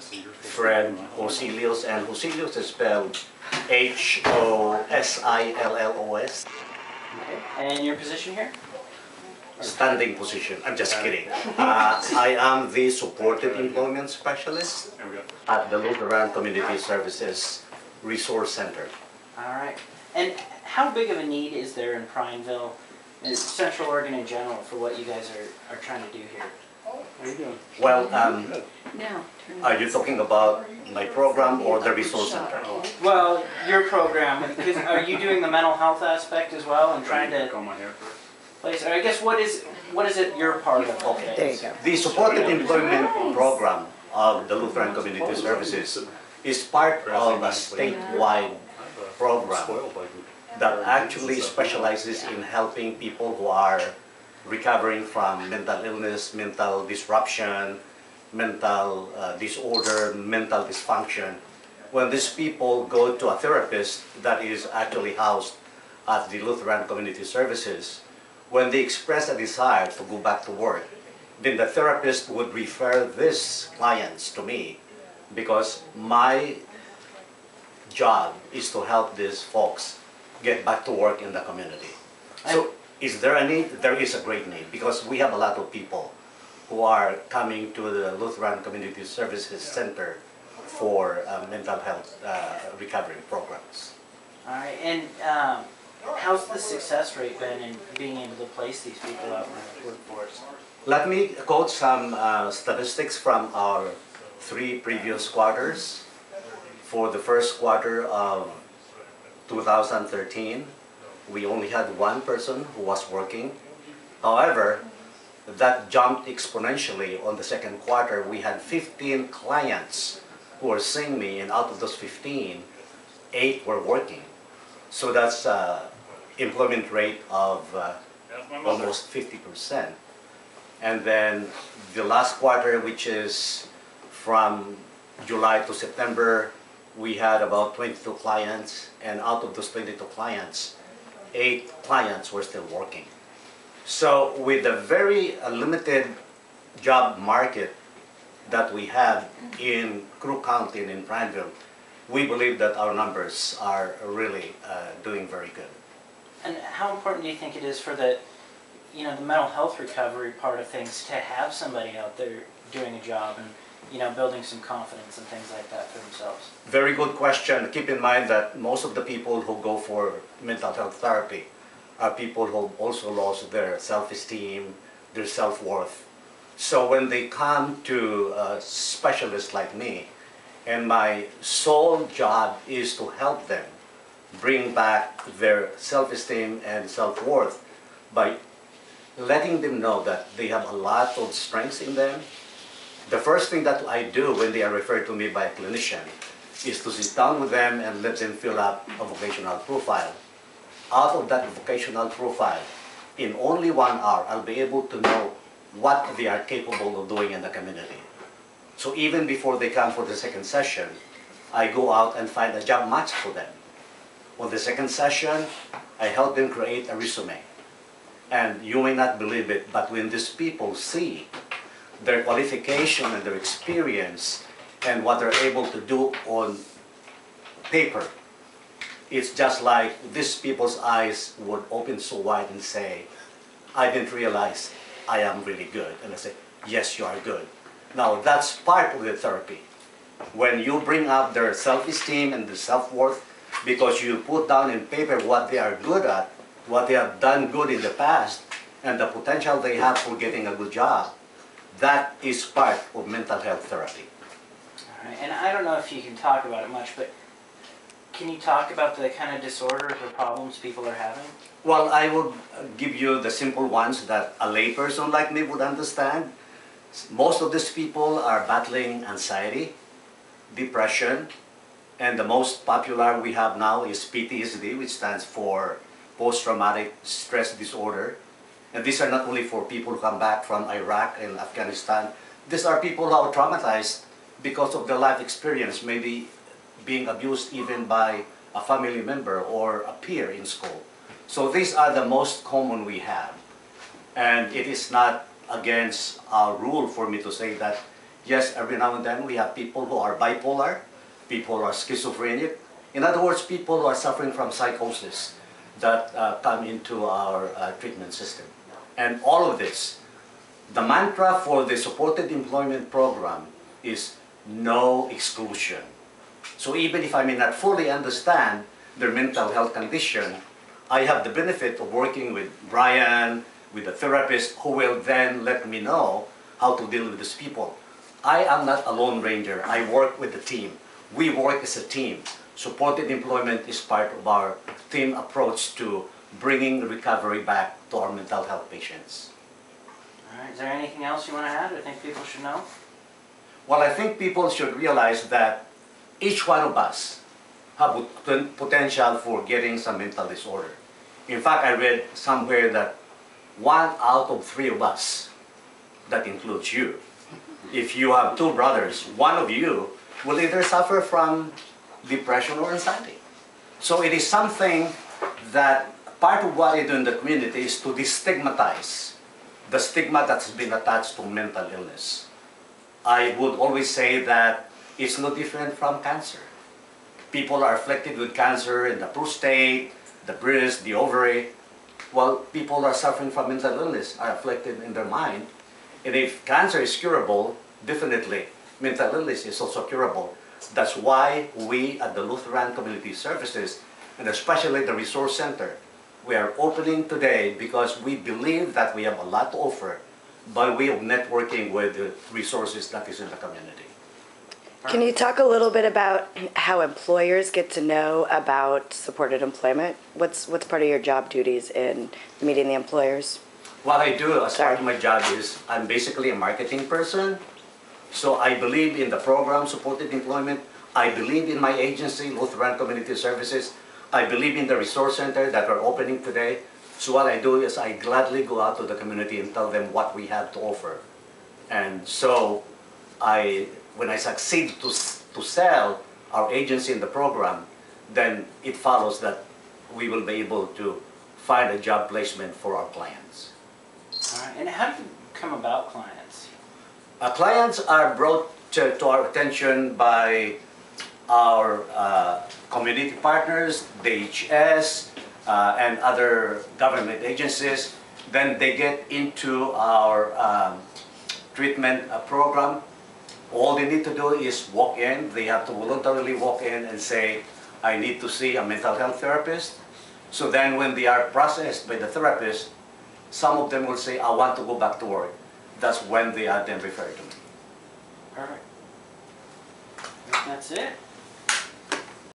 friend Hosillos, and Hosillos is spelled Hosillos. Okay. And your position here? Standing position. I'm just kidding. I am the supported employment specialist at the Lutheran Community Services Resource Center. All right. And how big of a need is there in Prineville and Central Oregon in general for what you guys are trying to do here? How you doing? Well, Now, are you talking about my program or the resource center? Well, your program, because are you doing the mental health aspect as well and trying to place, or I guess what is it your part of? Okay. there you go. The supported employment program of the Lutheran Community Services is part of a statewide program that actually specializes in helping people who are recovering from mental illness, mental disruption, mental disorder, mental dysfunction. When these people go to a therapist that is actually housed at the Lutheran Community Services, when they express a desire to go back to work, then the therapist would refer these clients to me because my job is to help these folks get back to work in the community. So is there a need? There is a great need because we have a lot of people who are coming to the Lutheran Community Services Center for mental health recovery programs. All right. And how's the success rate been in being able to place these people out in the workforce? Let me quote some statistics from our 3 previous quarters. For the first quarter of 2013, we only had 1 person who was working. However, that jumped exponentially on the second quarter. We had 15 clients who were seeing me, and out of those 15, 8 were working. So that's employment rate of almost 50%. And then the last quarter, which is from July to September, we had about 22 clients, and out of those 22 clients, 8 clients were still working. So with the very limited job market that we have in Crook County and in Prineville, we believe that our numbers are really doing very good. And how important do you think it is for the mental health recovery part of things to have somebody out there doing a job and building some confidence and things like that for themselves? Very good question. Keep in mind that most of the people who go for mental health therapy are people who also lost their self-esteem, their self-worth. So when they come to a specialist like me, and my sole job is to help them bring back their self-esteem and self-worth by letting them know that they have a lot of strengths in them. The first thing that I do when they are referred to me by a clinician is to sit down with them and let them fill up a vocational profile. Out of that vocational profile, in only 1 hour, I'll be able to know what they are capable of doing in the community. So even before they come for the second session, I go out and find a job match for them. On the second session, I help them create a resume. And you may not believe it, but when these people see their qualification and their experience and what they're able to do on paper, it's just like these people's eyes would open so wide and say, I didn't realize I am really good. And I say, yes, you are good. Now, that's part of the therapy. When you bring up their self-esteem and their self-worth, because you put down in paper what they are good at, what they have done good in the past, and the potential they have for getting a good job, that is part of mental health therapy. All right. And I don't know if you can talk about it much, but can you talk about the kind of disorders or problems people are having? Well, I would give you the simple ones that a layperson like me would understand. Most of these people are battling anxiety, depression, and the most popular we have now is PTSD, which stands for post-traumatic stress disorder. And these are not only for people who come back from Iraq and Afghanistan. These are people who are traumatized because of their life experience, maybe being abused even by a family member or a peer in school. So these are the most common we have. And it is not against our rule for me to say that, Yes, every now and then we have people who are bipolar, people who are schizophrenic. In other words, people who are suffering from psychosis that come into our treatment system. And all of this, the mantra for the supported employment program is no exclusion. So even if I may not fully understand their mental health condition, I have the benefit of working with Brian, with a therapist who will then let me know how to deal with these people. I am not a lone ranger. I work with a team. We work as a team. Supported employment is part of our team approach to bringing recovery back to our mental health patients. All right, is there anything else you want to add or think people should know? Well, I think people should realize that each one of us have potential for getting some mental disorder. In fact, I read somewhere that 1 out of 3 of us, that includes you, if you have 2 brothers, one of you will either suffer from depression or anxiety. So it is something that part of what I do in the community is to destigmatize the stigma that's been attached to mental illness. I would always say that it's no different from cancer. People are afflicted with cancer in the prostate, the breast, the ovary. Well, people are suffering from mental illness are afflicted in their mind. And if cancer is curable, definitely mental illness is also curable. That's why we at the Lutheran Community Services, and especially the Resource Center, we are opening today because we believe that we have a lot to offer by way of networking with the resources that is in the community. Can you talk a little bit about how employers get to know about supported employment? What's part of your job duties in meeting the employers? What I do as part of my job is I'm basically a marketing person. So I believe in the program Supported Employment. I believe in my agency, Lutheran Community Services. I believe in the Resource Center that we're opening today. So what I do is I gladly go out to the community and tell them what we have to offer. And so when I succeed to sell our agency in the program, then it follows that we will be able to find a job placement for our clients. All right, and how do you come about clients? Clients are brought to our attention by our community partners, DHS, and other government agencies. Then they get into our treatment program. All they need to do is walk in. They have to voluntarily walk in and say, I need to see a mental health therapist. So then when they are processed by the therapist, some of them will say, I want to go back to work. That's when they are then referred to me. Perfect. I think that's it.